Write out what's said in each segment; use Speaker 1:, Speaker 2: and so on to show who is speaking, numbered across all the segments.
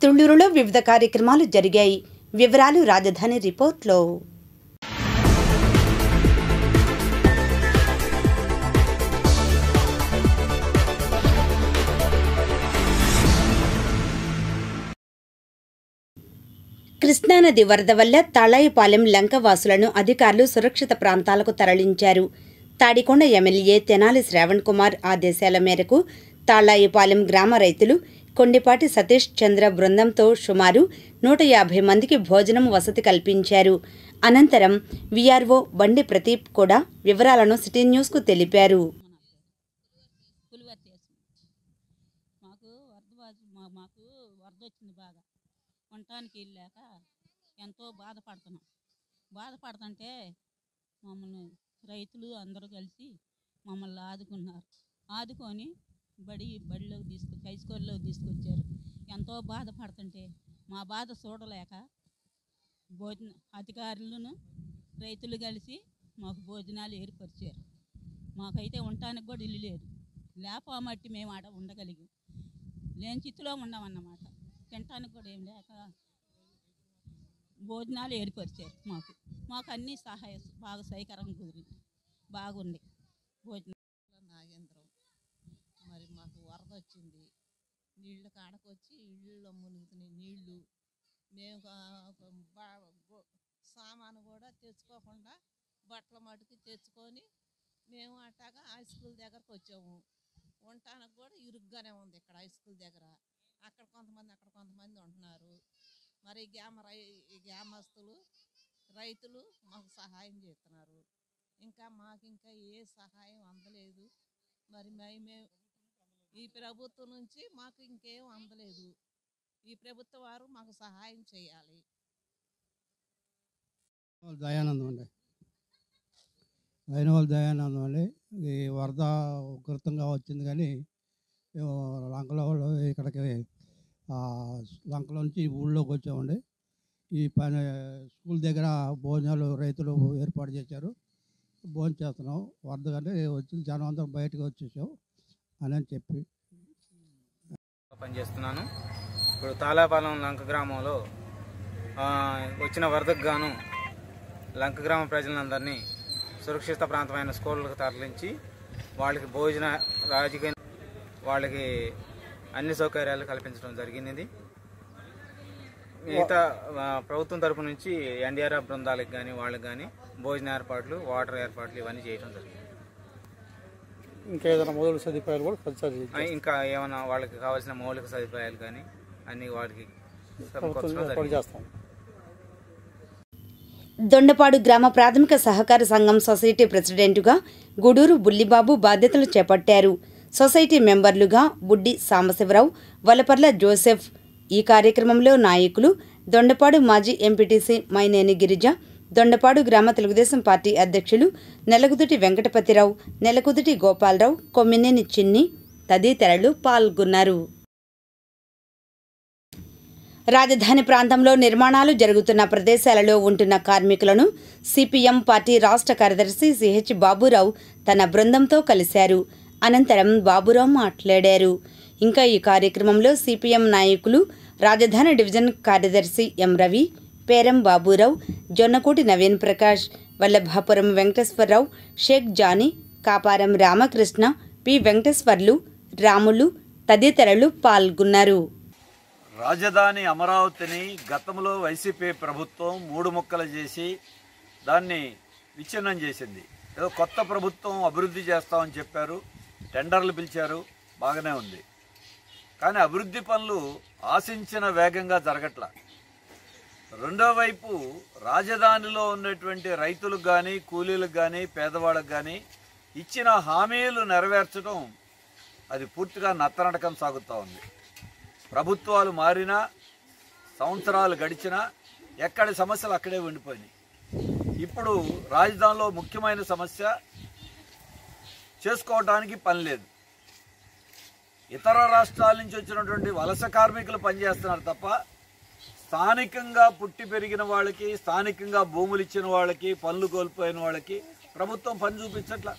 Speaker 1: తుళ్లూరులో వివిధ కార్యక్రమాలు జరిగాయి. వివరాలు రాజధాని రిపోర్ట్లో. కృష్ణానది వరద వల్ల తాళాయిపాలెం లంకవాసులను అధికారులు సురక్షిత ప్రాంతాలకు తరలించారు. తాడికొండ ఎమ్మెల్యే తెనాలి శ్రావణ్ కుమార్ ఆదేశాల మేరకు తాళాయిపాలెం గ్రామ రైతులు కొండిపాటి సతీష్ చంద్ర బృందంతో సుమారు 150 మందికి భోజనం వసతి కల్పించారు. అనంతరం వీఆర్ఓ బండి ప్రదీప్ కూడా వివరాలను సిటీ న్యూస్కు తెలిపారు.
Speaker 2: ఉండటానికి వెళ్ళాక ఎంతో బాధపడుతుంటే మమ్మల్ని రైతులు అందరూ కలిసి మమ్మల్ని ఆదుకొని బడిలోకి హై స్కూల్లోకి తీసుకొచ్చారు. ఎంతో బాధపడుతుంటే మా బాధ చూడలేక అధికారులను రైతులు కలిసి మాకు భోజనాలు ఏర్పరిచారు. మాకైతే ఉండటానికి కూడా ఇల్లు లేదు. లేపమట్టి మేము ఆడ ఉండగలిగాం. లేని స్థితిలో ఉన్నామన్నమాట. తినటానికి కూడా ఏం లేక భోజనాలు ఏర్పరిచారు. మాకు అన్ని బాగా సహకారంగా కుదిరింది. బాగుంది భోజనం.
Speaker 3: నాగేంద్రం మరి మాకు వరద వచ్చింది. నీళ్ళు కాడకొచ్చి ఇళ్ళలో మునుగుతున్నాయి నీళ్లు. మేము సామాను కూడా తెచ్చుకోకుండా బట్టల మటుకు తెచ్చుకొని మేము అట్టాగా హై స్కూల్ దగ్గరకు వచ్చాము. ఉండటానికి కూడా ఇరుగ్గానే ఉంది. ఇక్కడ హై స్కూల్ దగ్గర అక్కడ కొంతమంది ఉంటున్నారు. మరి గ్రామస్తులు రైతులు మాకు సహాయం చేస్తున్నారు. మాకు ఏ సహాయం అందలేదు. మరి మేము ఈ ప్రభుత్వం నుంచి మాకు ఇంకేం అందలేదు. ఈ ప్రభుత్వం వారు మాకు సహాయం చేయాలి.
Speaker 4: దయానందం అండి. ఈ వరద ఉధృతంగా వచ్చింది కానీ లంకలో ఇక్కడికి లంకలో నుంచి ఊళ్ళోకి వచ్చామండి. ఈ పని స్కూల్ దగ్గర భోజనాలు రైతులు ఏర్పాటు చేశారు. భోజనం చేస్తున్నాం. వరద కంటే వచ్చి జనం అందరం బయటకు వచ్చేసాం అని చెప్పి
Speaker 5: పనిచేస్తున్నాను. ఇప్పుడు తాళాపాలెం లంక గ్రామంలో వచ్చిన వరదకు గాను లంక గ్రామ ప్రజలందరినీ సురక్షిత ప్రాంతమైన స్కూళ్ళకు తరలించి వాళ్ళకి భోజన రాజకీయ వాళ్ళకి అన్ని సౌకర్యాలు కల్పించడం జరిగింది. మిగతా ప్రభుత్వం తరపు నుంచి ఎన్డీఆర్ఎఫ్ బృందాలకు కానీ వాళ్ళకి కానీ భోజన ఏర్పాట్లు, వాటర్ ఏర్పాట్లు ఇవన్నీ చేయడం జరిగింది.
Speaker 6: ఇంకా ఏదైనా మౌలిక సదుపాయాలు కూడా
Speaker 5: ఇంకా ఏమైనా వాళ్ళకి కావాల్సిన మౌలిక సదుపాయాలు కానీ అన్ని వాటికి
Speaker 6: చేస్తాం.
Speaker 1: దొండపాడు గ్రామ ప్రాథమిక సహకార సంఘం సొసైటీ ప్రెసిడెంటుగా గుడూరు బుల్లిబాబు బాధ్యతలు చేపట్టారు. సొసైటీ మెంబర్లుగా బుడ్డి సాంబశివరావు, వలపర్ల జోసెఫ్. ఈ కార్యక్రమంలో నాయకులు దొండపాడు మాజీ ఎంపీటీసీ మైనేని గిరిజ, దొండపాడు గ్రామ తెలుగుదేశం పార్టీ అధ్యక్షులు నెలకుదుటి వెంకటపతిరావు, నెలకుదుటి గోపాలరావు, కొమ్మినేని చిన్ని తదితరులు పాల్గొన్నారు. రాజధాని ప్రాంతంలో నిర్మాణాలు జరుగుతున్న ప్రదేశాలలో ఉంటున్న కార్మికులను సిపిఎం పార్టీ రాష్ట్ర కార్యదర్శి సిహెచ్ బాబురావు తన బృందంతో కలిశారు. అనంతరం బాబురావు మాట్లాడారు. ఇంకా ఈ కార్యక్రమంలో సిపిఎం నాయకులు రాజధాని డివిజన్ కార్యదర్శి ఎం రవి, పేరం బాబురావు, జొన్నకోటి నవీన్ ప్రకాష్, వల్లభాపురం వెంకటేశ్వరరావు, షేక్ జానీ, కాపారం రామకృష్ణ, పి వెంకటేశ్వర్లు, రాములు తదితరులు పాల్గొన్నారు.
Speaker 7: రాజధాని అమరావతిని గతంలో వైసీపీ ప్రభుత్వం 3 ముక్కలు చేసి దాన్ని విచ్ఛిన్నం చేసింది. ఏదో కొత్త ప్రభుత్వం అభివృద్ధి చేస్తామని చెప్పారు, టెండర్లు పిలిచారు, బాగానే ఉంది. కానీ అభివృద్ధి పనులు ఆశించిన వేగంగా జరగట్ల. రెండో వైపు రాజధానిలో ఉన్నటువంటి రైతులకు కానీ, కూలీలకు కానీ, పేదవాళ్ళకు కానీ ఇచ్చిన హామీలు నెరవేర్చడం అది పూర్తిగా నత్తనడకం సాగుతూ ఉంది. ప్రభుత్వాలు మారినా, సంవత్సరాలు గడిచినా ఎక్కడి సమస్యలు అక్కడే ఉండిపోయినాయి. ఇప్పుడు రాజధానిలో ముఖ్యమైన సమస్య చేసుకోవడానికి పని లేదు. ఇతర రాష్ట్రాల నుంచి వచ్చినటువంటి వలస కార్మికులు పనిచేస్తున్నారు తప్ప స్థానికంగా పుట్టి పెరిగిన వాళ్ళకి, స్థానికంగా భూములు ఇచ్చిన వాళ్ళకి, పనులు కోల్పోయిన వాళ్ళకి ప్రభుత్వం పని చూపించట్ల.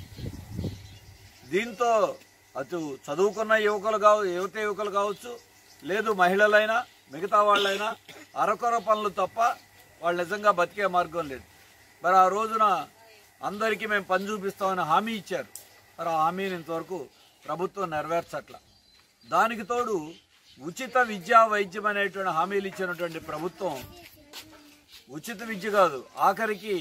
Speaker 7: దీంతో అటు చదువుకున్న యువకులు కావచ్చు, లేదు మహిళలైనా, మిగతా వాళ్ళైనా అరకొర పనులు తప్ప వాళ్ళు నిజంగా బతికే మార్గం లేదు. మరి ఆ రోజున అందరికీ మేము పని చూపిస్తామని హామీ ఇచ్చారు. మరి ఆ హామీని ఇంతవరకు ప్రభుత్వం నెరవేర్చట్ల. దానికి తోడు ఉచిత విద్యా వైద్యం అనేటువంటి హామీలు ఇచ్చినటువంటి ప్రభుత్వం ఉచిత విద్య కాదు, ఆఖరికి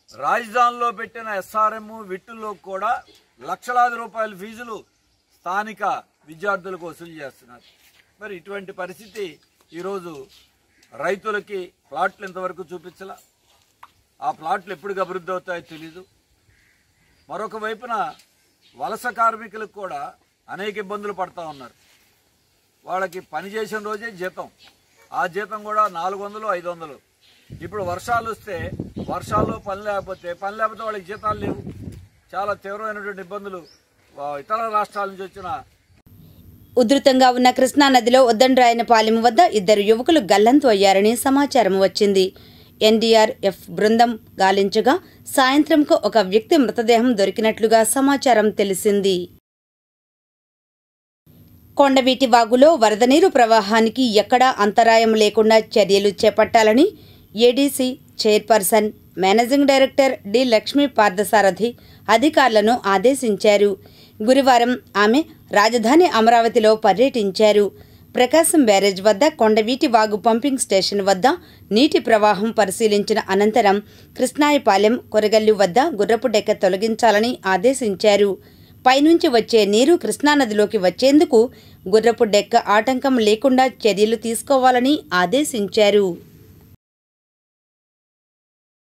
Speaker 7: రాజధానిలో పెట్టిన SRM విట్టుల్లో కూడా లక్షలాది రూపాయల ఫీజులు స్థానిక విద్యార్థులకు వసూలు చేస్తున్నారు. మరి ఇటువంటి పరిస్థితి ఈరోజు రైతులకి ప్లాట్లు ఇంతవరకు చూపించాల. ఆ ప్లాట్లు ఎప్పుడు అభివృద్ధి అవుతాయో తెలీదు. మరొక వైపున వలస కార్మికులకు కూడా అనేక ఇబ్బందులు పడతా ఉన్నారు. వాళ్ళకి పని చేసిన రోజే జీతం, ఆ జీతం కూడా 400, 500. ఇప్పుడు వర్షాలు వస్తే వర్షాల్లో పని లేకపోతే వాళ్ళకి జీతాలు లేవు. చాలా తీవ్రమైనటువంటి ఇబ్బందులు ఇతర రాష్ట్రాల నుంచి వచ్చిన.
Speaker 1: ఉధృతంగా ఉన్న కృష్ణానదిలో ఉద్దండ్రాయనపాలెం వద్ద 2 యువకులు గల్లంతు అయ్యారని సమాచారం వచ్చింది. NDRF బృందం గాలించగా సాయంత్రంకు ఒక వ్యక్తి మృతదేహం దొరికినట్లుగా సమాచారం తెలిసింది. కొండవీటి వాగులో వరద నీరు ప్రవాహానికి ఎక్కడా అంతరాయం లేకుండా చర్యలు చేపట్టాలని ADC chairperson managing director D Lakshmi Parthasarathi అధికారులను ఆదేశించారు. గురువారం ఆమె రాజధాని అమరావతిలో పర్యటించారు. ప్రకాశం బ్యారేజ్ వద్ద కొండవీటి వాగు పంపింగ్ స్టేషన్ వద్ద నీటి ప్రవాహం పరిశీలించిన అనంతరం కృష్ణాయపాలెం కొరగల్లు వద్ద గుర్రపు డెక్క తొలగించాలని ఆదేశించారు. పైనుంచి వచ్చే నీరు కృష్ణానదిలోకి వచ్చేందుకు గుర్రపు డెక్క ఆటంకం లేకుండా చర్యలు తీసుకోవాలని ఆదేశించారు.